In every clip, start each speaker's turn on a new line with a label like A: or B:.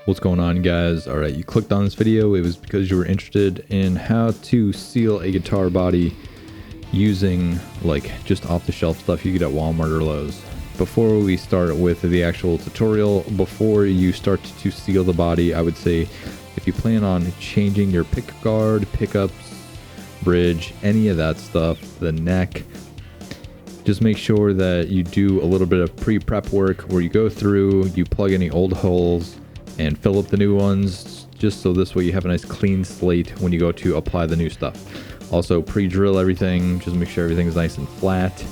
A: What's going on, guys? All right, you clicked on this video. It was because you were interested in how to seal a guitar body using like just off-the-shelf stuff you get at Walmart or Lowe's. Before we start with the actual tutorial, before you start to seal the body, I would say if you plan on changing your pick guard, pickups, bridge, any of that stuff, the neck, just make sure that you do a little bit of pre-prep work where you go through, you plug any old holes and fill up the new ones, just so this way you have a nice clean slate when you go to apply the new stuff. Also pre-drill everything, just make sure everything's nice and flat,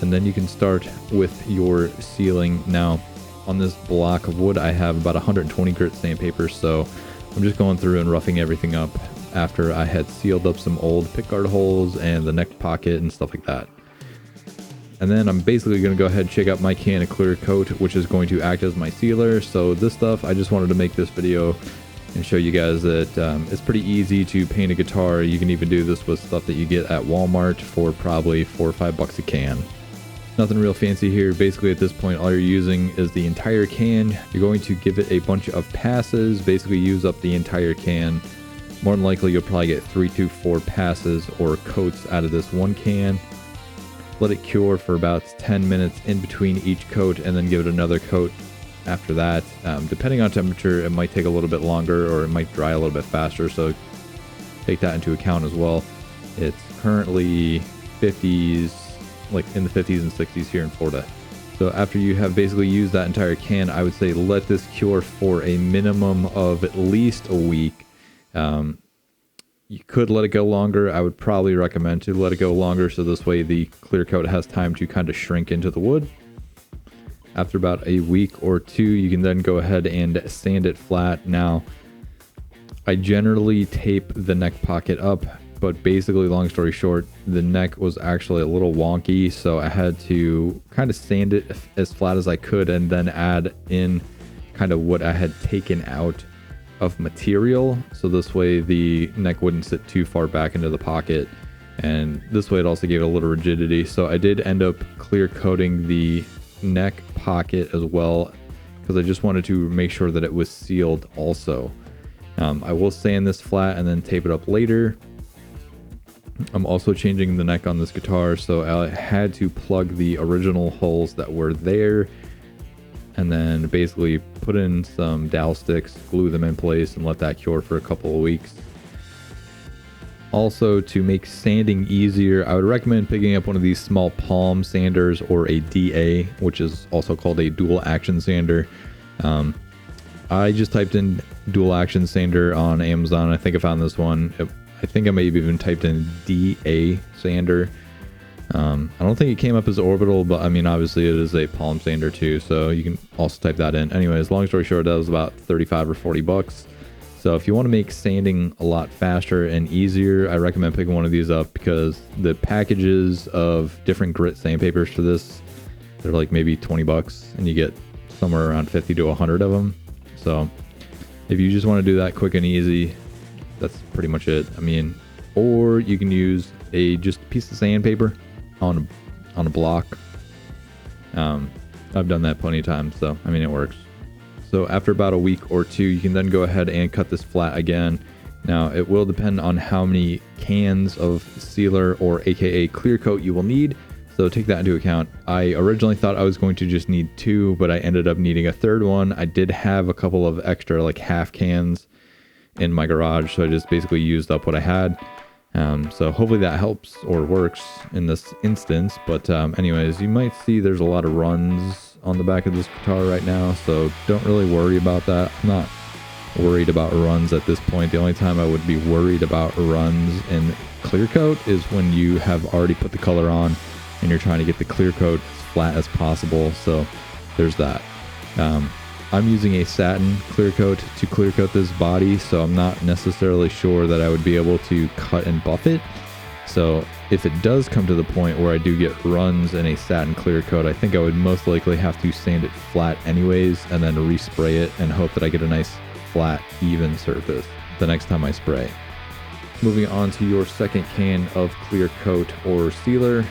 A: and then you can start with your sealing. Now on this block of wood I have about 120 grit sandpaper, so I'm just going through and roughing everything up after I had sealed up some old pickguard holes and the neck pocket and stuff like that. And then I'm basically going to go ahead and check out my Canon clear coat, which is going to act as my sealer. So this stuff, I just wanted to make this video and show you guys that it's pretty easy to paint a guitar. You can even do this with stuff that you get at Walmart for probably $4 or $5 a can. Nothing real fancy here. Basically at this point, all you're using is the entire can. You're going to give it a bunch of passes, basically use up the entire can. More than likely, you'll probably get 3 to 4 passes or coats out of this one can. Let it cure for about 10 minutes in between each coat, and then give it another coat after that. Depending on temperature, it might take a little bit longer or it might dry a little bit faster, so take that into account as well. It's currently 50s, like in the 50s and 60s here in Florida. So after you have basically used that entire can, I would say let this cure for a minimum of at least a week. You could let it go longer. I would probably recommend to let it go longer, so this way the clear coat has time to kind of shrink into the wood. After about a week or two, you can then go ahead and sand it flat. Now, I generally tape the neck pocket up, but basically, long story short, the neck was actually a little wonky, so I had to kind of sand it as flat as I could and then add in kind of what I had taken out of material, so this way the neck wouldn't sit too far back into the pocket, and this way it also gave it a little rigidity. So I did end up clear coating the neck pocket as well, because I just wanted to make sure that it was sealed also. I will sand this flat and then tape it up later. I'm also changing the neck on this guitar, so I had to plug the original holes that were there and then basically put in some dowel sticks, glue them in place, and let that cure for a couple of weeks. Also, to make sanding easier, I would recommend picking up one of these small palm sanders or a DA, which is also called a dual action sander. I just typed in dual action sander on Amazon. I think I found this one. I think I may have even typed in DA sander. I don't think it came up as orbital, but I mean, obviously it is a palm sander too, so you can also type that in. Anyways, long story short, that was about 35 or 40 bucks. So if you want to make sanding a lot faster and easier, I recommend picking one of these up, because the packages of different grit sandpapers for this, they're like maybe 20 bucks and you get somewhere around 50 to 100 of them. So if you just want to do that quick and easy, that's pretty much it. I mean, or you can use just a piece of sandpaper on a block. I've done that plenty of times, so I mean, it works. So after about a week or two, you can then go ahead and cut this flat again. Now it will depend on how many cans of sealer or aka clear coat you will need, so take that into account. I originally thought I was going to just need 2, but I ended up needing a third one. I did have a couple of extra like half cans in my garage, so I just basically used up what I had. So hopefully that helps or works in this instance. But anyways, you might see there's a lot of runs on the back of this guitar right now, so don't really worry about that. I'm not worried about runs at this point. The only time I would be worried about runs in clear coat is when you have already put the color on and you're trying to get the clear coat as flat as possible. So there's that. I'm using a satin clear coat to clear coat this body, so I'm not necessarily sure that I would be able to cut and buff it. So if it does come to the point where I do get runs in a satin clear coat, I think I would most likely have to sand it flat anyways and then respray it and hope that I get a nice flat, even surface the next time I spray. Moving on to your second can of clear coat or sealer,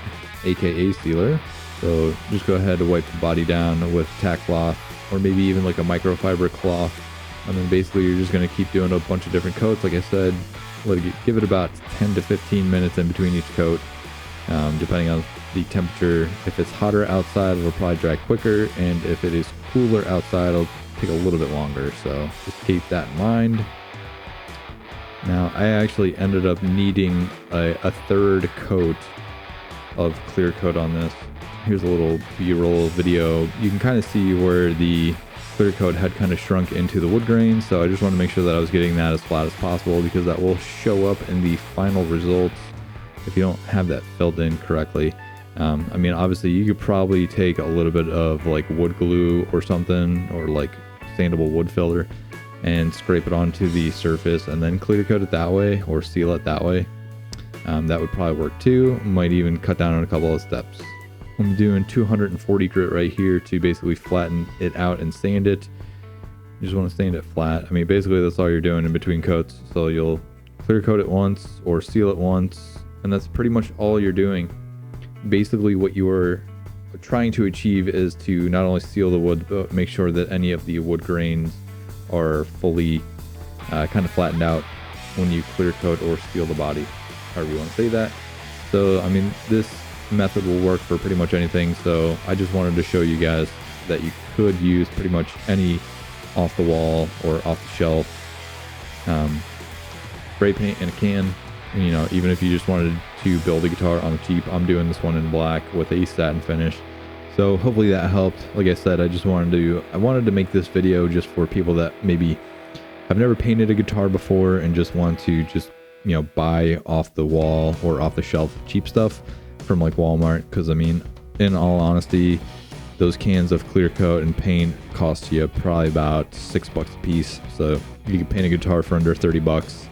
A: aka sealer. So just go ahead and wipe the body down with tack cloth, or maybe even like a microfiber cloth And then basically you're just going to keep doing a bunch of different coats. Like I said, give it about 10 to 15 minutes in between each coat, depending on the temperature. If it's hotter outside, it'll probably dry quicker, and if it is cooler outside, it'll take a little bit longer. So just keep that in mind. Now, I actually ended up needing a third coat of clear coat on this. Here's a little B-roll video. You can kind of see where the clear coat had kind of shrunk into the wood grain, so I just want to make sure that I was getting that as flat as possible, because that will show up in the final results if you don't have that filled in correctly. I mean, obviously you could probably take a little bit of like wood glue or something, or like sandable wood filler, and scrape it onto the surface and then clear coat it that way, or seal it that way. That would probably work too. Might even cut down on a couple of steps. I'm doing 240 grit right here to basically flatten it out and sand it. You just want to sand it flat. I mean, basically that's all you're doing in between coats. So you'll clear coat it once or seal it once, and that's pretty much all you're doing. Basically what you are trying to achieve is to not only seal the wood, but make sure that any of the wood grains are fully kind of flattened out when you clear coat or seal the body, however you want to say that. So I mean, this method will work for pretty much anything, so I just wanted to show you guys that you could use pretty much any off the wall or off the shelf spray paint in a can. You know, even if you just wanted to build a guitar on the cheap, I'm doing this one in black with a satin finish. So hopefully that helped. Like I said, I wanted to make this video just for people that maybe have never painted a guitar before and just want to you know, buy off the wall or off the shelf cheap stuff from like Walmart. Because I mean, in all honesty, those cans of clear coat and paint cost you probably about $6 a piece. So you can paint a guitar for under 30 bucks.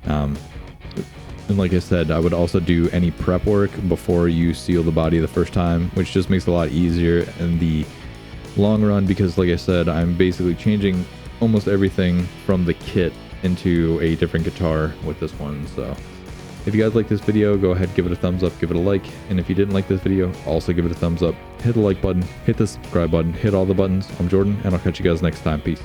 A: And like I said, I would also do any prep work before you seal the body the first time, which just makes it a lot easier in the long run, because like I said, I'm basically changing almost everything from the kit into a different guitar with this one. So if you guys like this video, go ahead, give it a thumbs up, give it a like. And if you didn't like this video, also give it a thumbs up. Hit the like button, hit the subscribe button, hit all the buttons. I'm Jordan, and I'll catch you guys next time. Peace.